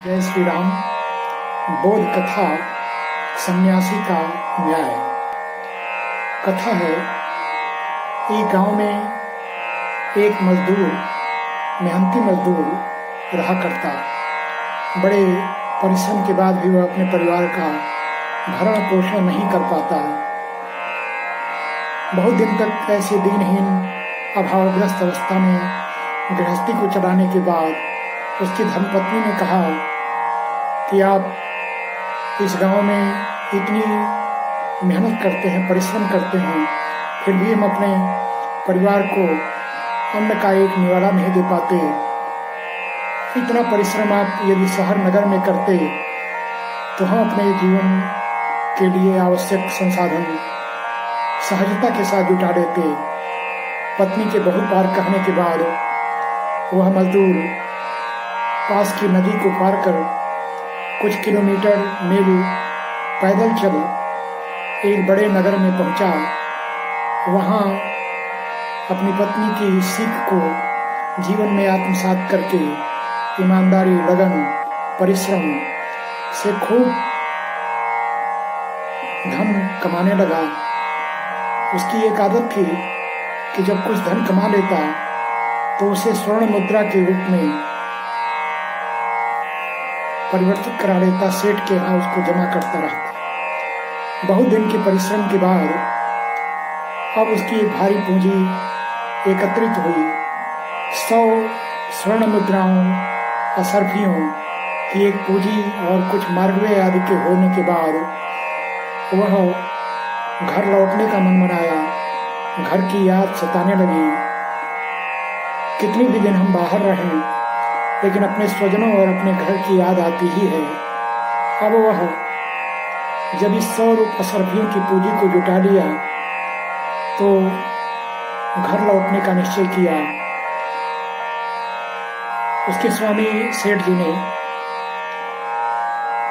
जय श्री राम। बोध कथा सन्यासी का न्याय। कथा है, एक गांव में एक मजदूर, मेहनती मजदूर रहा करता। बड़े परिश्रम के बाद भी वह अपने परिवार का भरण पोषण नहीं कर पाता। बहुत दिन तक ऐसे दीनहीन अभावग्रस्त अवस्था में गृहस्थी को चलाने के बाद उसकी धर्मपत्नी ने कहा कि आप इस गांव में इतनी मेहनत करते हैं, परिश्रम करते हैं, फिर भी हम अपने परिवार को अन्न का एक निवाला नहीं दे पाते। इतना परिश्रम आप यदि शहर नगर में करते तो हम अपने जीवन के लिए आवश्यक संसाधन सहजता के साथ जुटा लेते। पत्नी के बहुत बार कहने के बाद वह मजदूर पास की नदी को पार कर कुछ किलोमीटर मील पैदल चल एक बड़े नगर में पहुंचा। वहां अपनी पत्नी की सीख को जीवन में आत्मसात करके ईमानदारी, लगन, परिश्रम से खूब धन कमाने लगा। उसकी एक आदत थी कि जब कुछ धन कमा लेता तो उसे स्वर्ण मुद्रा के रूप में परिवर्तित करा लेता, सेठ के यहाँ उसको जमा करता रहता। बहुत दिन के परिश्रम के बाद अब उसकी एक भारी पूंजी एकत्रित हुई। 100 स्वर्ण मुद्राओं, असरफियों की एक पूंजी और कुछ मार्गवे आदि के होने के बाद वह घर लौटने का मन बनाया। घर की याद सताने लगी। कितनी भी दिन हम बाहर रहें, लेकिन अपने स्वजनों और अपने घर की याद आती ही है। अब वह जब इस 100 असरफियों की पूंजी को जुटा लिया तो घर लौटने का निश्चय किया। उसके स्वामी सेठ जी ने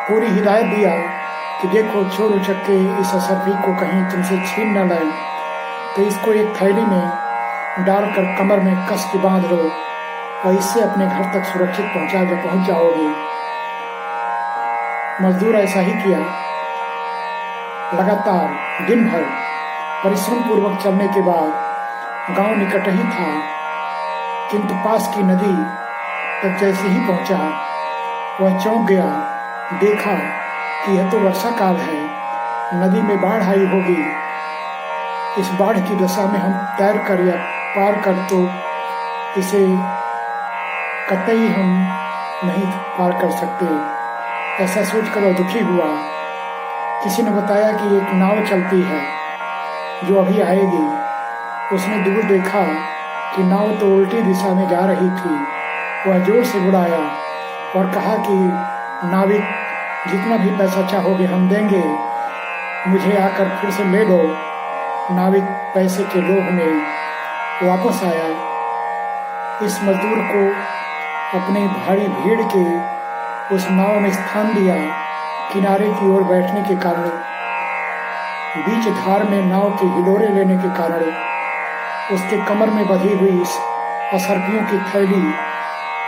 पूरी हिदायत दिया कि देखो, चोर उचक्के इस असरफी को कहीं तुमसे छीन न लाए, तो इसको एक थैली में डालकर कमर में कस के बांध लो और इससे अपने घर तक सुरक्षित पहुंच जाओगे। मजदूर ऐसा ही किया। लगातार दिन भर परिश्रम पूर्वक चलने के बाद गांव निकट ही था, किंतु पास की नदी तक जैसे ही पहुंचा वह चौंक गया। देखा कि यह तो वर्षा काल है, नदी में बाढ़ आई होगी। इस बाढ़ की दशा में हम तैर कर या पार कर तो इसे कतई हम नहीं पार कर सकते। ऐसा सोचकर वह दुखी हुआ। किसी ने बताया कि एक नाव चलती है जो अभी आएगी। उसने दूर देखा कि नाव तो उल्टी दिशा में जा रही थी। वह जोर से बुलाया और कहा कि नाविक, जितना भी पैसा चाहोगे हम देंगे, मुझे आकर फिर से ले लो। नाविक पैसे के लोभ में वापस आया। इस मजदूर को अपने भारी भीड़ के उस नाव में स्थान दिया। किनारे की ओर बैठने के कारण, बीच धार में नाव के हिलोरे लेने के कारण उसके कमर में बंधी हुई इस असरफियों की थैली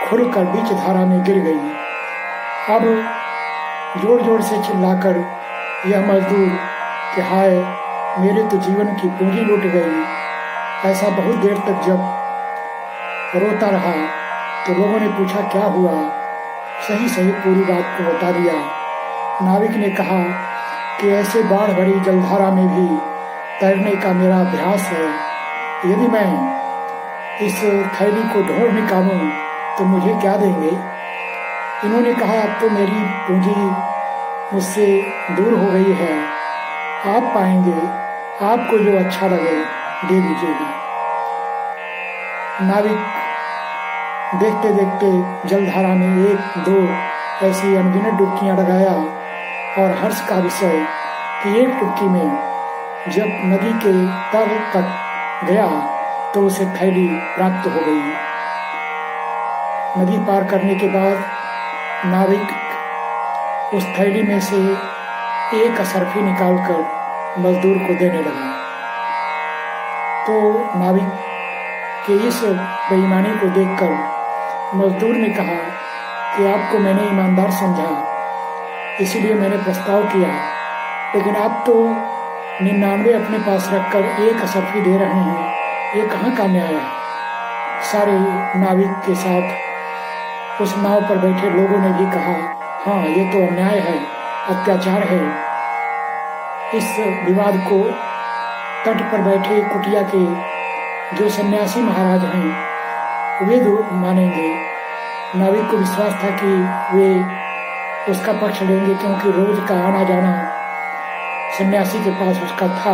खुलकर बीच धारा में गिर गई। अब जोर जोर से चिल्लाकर यह मजदूर कि हाय, मेरे तो जीवन की पूंजी लुट गई, ऐसा बहुत देर तक जब रोता रहा तो लोगों ने पूछा क्या हुआ। सही सही पूरी बात को बता दिया। नाविक ने कहा कि ऐसे बाढ़ भरी जलधारा में भी तैरने का मेरा अभ्यास है। यदि मैं इस थैली को ढूंढ निकालूं तो मुझे क्या देंगे। इन्होंने कहा अब तो मेरी पूंजी मुझसे दूर हो गई है, आप पाएंगे, आपको जो अच्छा लगे दे दीजिएगा। नाविक देखते देखते जलधारा में 1-2 ऐसी अनगिनत डुबकियां लगाया और हर्ष का विषय कि एक डुबकी में जब नदी के तल तक गया तो उसे थैली प्राप्त हो गई। नदी पार करने के बाद नाविक उस थैली में से एक असरफी निकालकर मजदूर को देने लगा। तो नाविक कि इस बेईमानी को देखकर मजदूर ने कहा कि आपको मैंने ईमानदार समझा, इसीलिए मैंने प्रस्ताव किया, लेकिन आप तो 99 अपने पास रखकर एक असफी दे रहे हैं, ये कहाँ का न्याय है। सारे नाविक के साथ उस नाव पर बैठे लोगों ने भी कहा, हाँ ये तो अन्याय है, अत्याचार है। इस विवाद को तट पर बैठे कुटिया के जो सन्यासी महाराज हैं वे मानेंगे। नाविक को विश्वास था कि वे उसका पक्ष लेंगे, क्योंकि रोज का आना जाना सन्यासी के पास उसका था।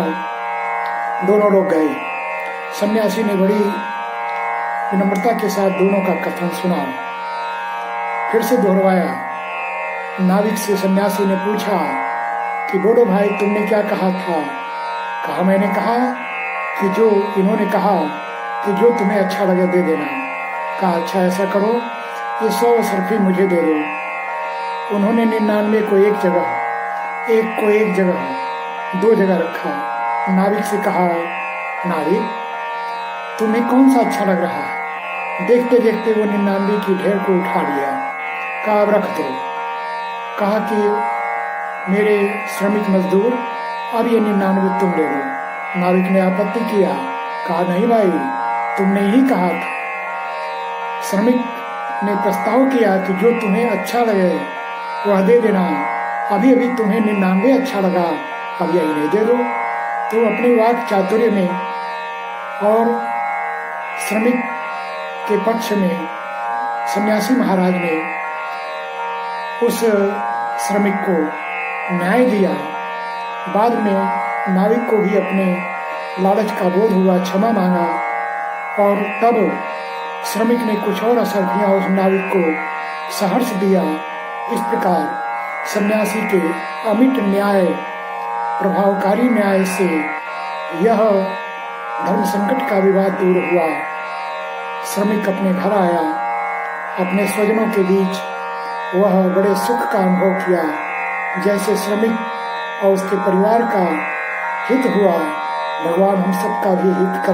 दोनों लोग गए। सन्यासी ने बड़ी विनम्रता के साथ दोनों का कथन सुना, फिर से दोहराया। नाविक से सन्यासी ने पूछा कि बोलो भाई, तुमने क्या कहा था। कहा, मैंने कहा कि जो इन्होंने कहा कि जो तुम्हें अच्छा लगे दे देना। कहा, अच्छा ऐसा करो, ये 100 असरफी मुझे दे दो। उन्होंने 99 को एक जगह, एक को एक जगह, 2 जगह रखा। नाविक से कहा, नाविक तुम्हें कौन सा अच्छा लग रहा है। देखते देखते वो 99 की ढेर को उठा लिया। कहा, अब रख दो। कहा कि मेरे श्रमिक मजदूर, अब ये 99 तुम ले लो। नाविक ने आपत्ति किया। कहा, नहीं भाई, तुमने ही कहा था। श्रमिक ने प्रस्ताव किया कि जो तुम्हें अच्छा लगे वह दे देना। अभी अभी तुम्हें 99 अच्छा लगा, अब यही नहीं दे दो। तो अपने वाक चातुर्य में और श्रमिक के पक्ष में सन्यासी महाराज ने उस श्रमिक को न्याय दिया। बाद में नाविक को भी अपने लालच का बोध हुआ, क्षमा मांगा, और तब श्रमिक ने कुछ और असरफियाँ उस नाविक को सहर्ष दिया। इस प्रकार सन्यासी के अमिट न्याय, प्रभावकारी न्याय से यह धर्म संकट का विवाद दूर हुआ। श्रमिक अपने घर आया। अपने स्वजनों के बीच वह बड़े सुख का अनुभव किया। जैसे श्रमिक और उसके परिवार का हित हुआ, भगवान हम सबका भी हित कर